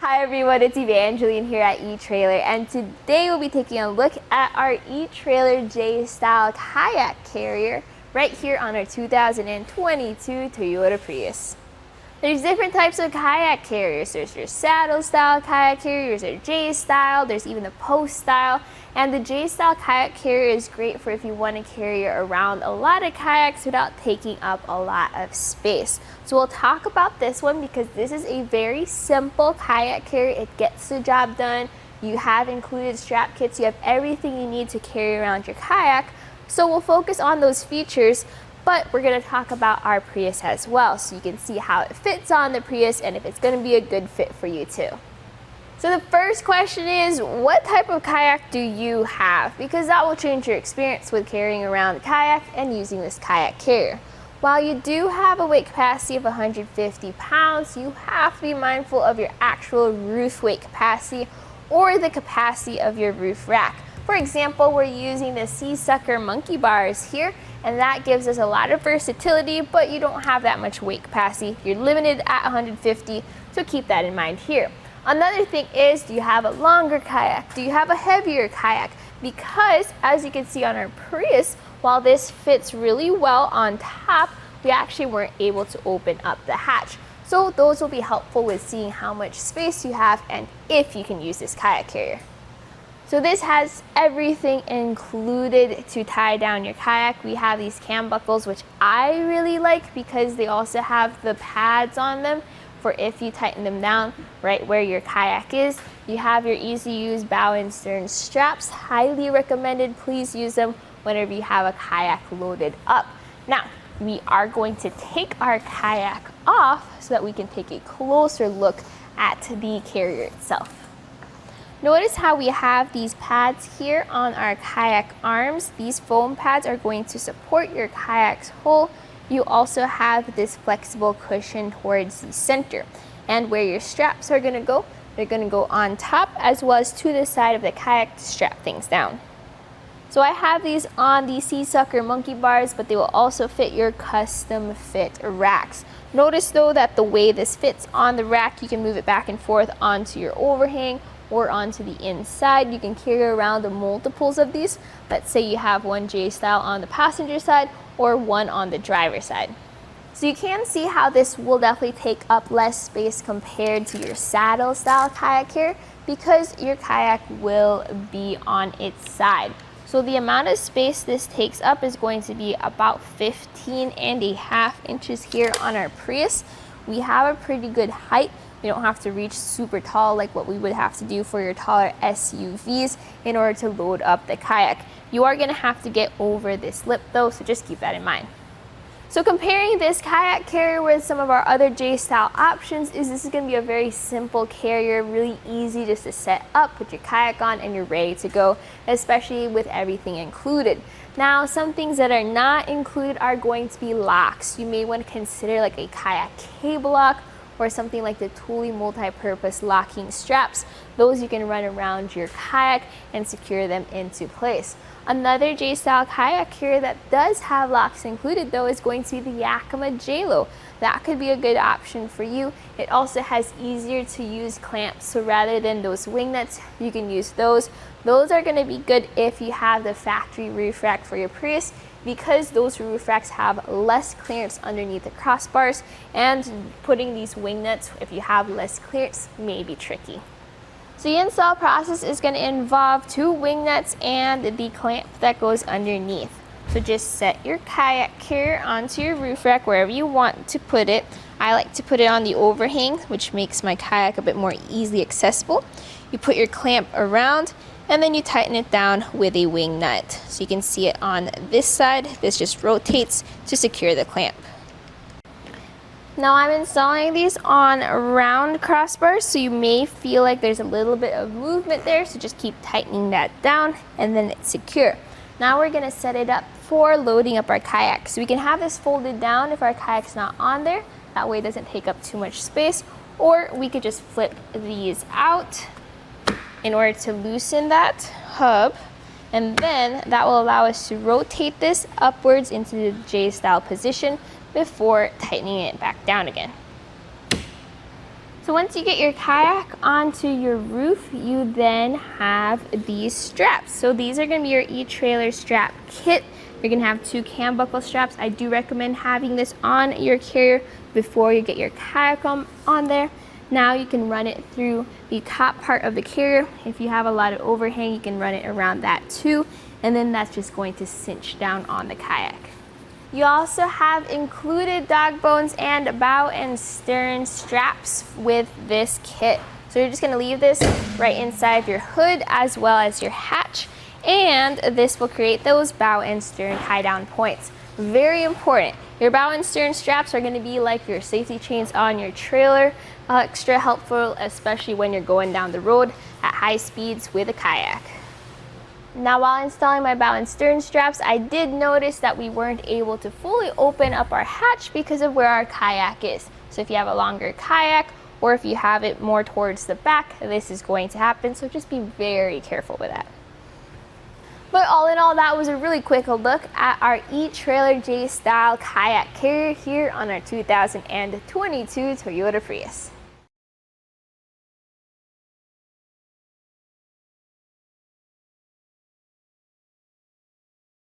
Hi everyone, it's Evangeline here at etrailer, and today we'll be taking a look at our etrailer J-Style Kayak Carrier right here on our 2022 Toyota Prius. There's different types of kayak carriers. There's your saddle style kayak carriers, there's J-Style, there's even the post style. And the J-Style kayak carrier is great for if you want to carry around a lot of kayaks without taking up a lot of space. So we'll talk about this one because this is a very simple kayak carrier. It gets the job done. You have included strap kits. You have everything you need to carry around your kayak. So we'll focus on those features, but we're going to talk about our Prius as well, so you can see how it fits on the Prius and if it's going to be a good fit for you too. So the first question is, what type of kayak do you have? Because that will change your experience with carrying around the kayak and using this kayak carrier. While you do have a weight capacity of 150 pounds, you have to be mindful of your actual roof weight capacity or the capacity of your roof rack. For example, we're using the Sea-Sucker monkey bars here, and that gives us a lot of versatility, but you don't have that much weight capacity. You're limited at 150, so keep that in mind here. Another thing is, do you have a longer kayak? Do you have a heavier kayak? Because as you can see on our Prius, while this fits really well on top, we actually weren't able to open up the hatch. So those will be helpful with seeing how much space you have and if you can use this kayak carrier. So this has everything included to tie down your kayak. We have these cam buckles, which I really like because they also have the pads on them for if you tighten them down right where your kayak is. You have your easy use bow and stern straps. Highly recommended. Please use them whenever you have a kayak loaded up. Now, we are going to take our kayak off so that we can take a closer look at the carrier itself. Notice how we have these pads here on our kayak arms. These foam pads are going to support your kayak's hull. You also have this flexible cushion towards the center. And where your straps are going to go, they're going to go on top as well as to the side of the kayak to strap things down. So I have these on the Sea-Sucker monkey bars, but they will also fit your custom fit racks. Notice though that the way this fits on the rack, you can move it back and forth onto your overhang or onto the inside. You can carry around the multiples of these. Let's say you have one J-Style on the passenger side or one on the driver's side. So you can see how this will definitely take up less space compared to your saddle style kayak here because your kayak will be on its side. So the amount of space this takes up is going to be about 15.5 inches here on our Prius. We have a pretty good height. You don't have to reach super tall like what we would have to do for your taller SUVs in order to load up the kayak. You are going to have to get over this lip though, so just keep that in mind. So comparing this kayak carrier with some of our other J-Style options is this is going to be a very simple carrier, really easy just to set up, put your kayak on, and you're ready to go, especially with everything included. Now, some things that are not included are going to be locks. You may want to consider like a kayak cable lock or something like the Thule multi-purpose locking straps. Those you can run around your kayak and secure them into place. Another J-Style kayak carrier that does have locks included though is going to be the Yakima J-Lo. That could be a good option for you. It also has easier to use clamps, so rather than those wing nuts, you can use those. Those are going to be good if you have the factory roof rack for your Prius, because those roof racks have less clearance underneath the crossbars, and putting these wing nuts, if you have less clearance, may be tricky. So the install process is going to involve 2 wing nuts and the clamp that goes underneath. So just set your kayak carrier onto your roof rack wherever you want to put it. I like to put it on the overhang, which makes my kayak a bit more easily accessible. You put your clamp around and then you tighten it down with a wing nut. So you can see it on this side. This just rotates to secure the clamp. Now I'm installing these on round crossbars, so you may feel like there's a little bit of movement there, so just keep tightening that down and then it's secure. Now we're going to set it up for loading up our kayak. So we can have this folded down if our kayak's not on there. That way it doesn't take up too much space. Or we could just flip these out in order to loosen that hub. And then that will allow us to rotate this upwards into the J-Style position before tightening it back down again. So once you get your kayak onto your roof, you then have these straps. So these are going to be your eTrailer strap kit. You're going to have 2 cam buckle straps. I do recommend having this on your carrier before you get your kayak on there. Now you can run it through the top part of the carrier. If you have a lot of overhang, you can run it around that too. And then that's just going to cinch down on the kayak. You also have included dog bones and bow and stern straps with this kit. So you're just going to leave this right inside your hood as well as your hatch, and this will create those bow and stern tie down points. Very important. Your bow and stern straps are going to be like your safety chains on your trailer. Extra helpful, especially when you're going down the road at high speeds with a kayak. Now, while installing my bow and stern straps, I did notice that we weren't able to fully open up our hatch because of where our kayak is. So if you have a longer kayak or if you have it more towards the back, this is going to happen. So just be very careful with that. But all in all, that was a really quick look at our eTrailer J style kayak carrier here on our 2022 Toyota Prius.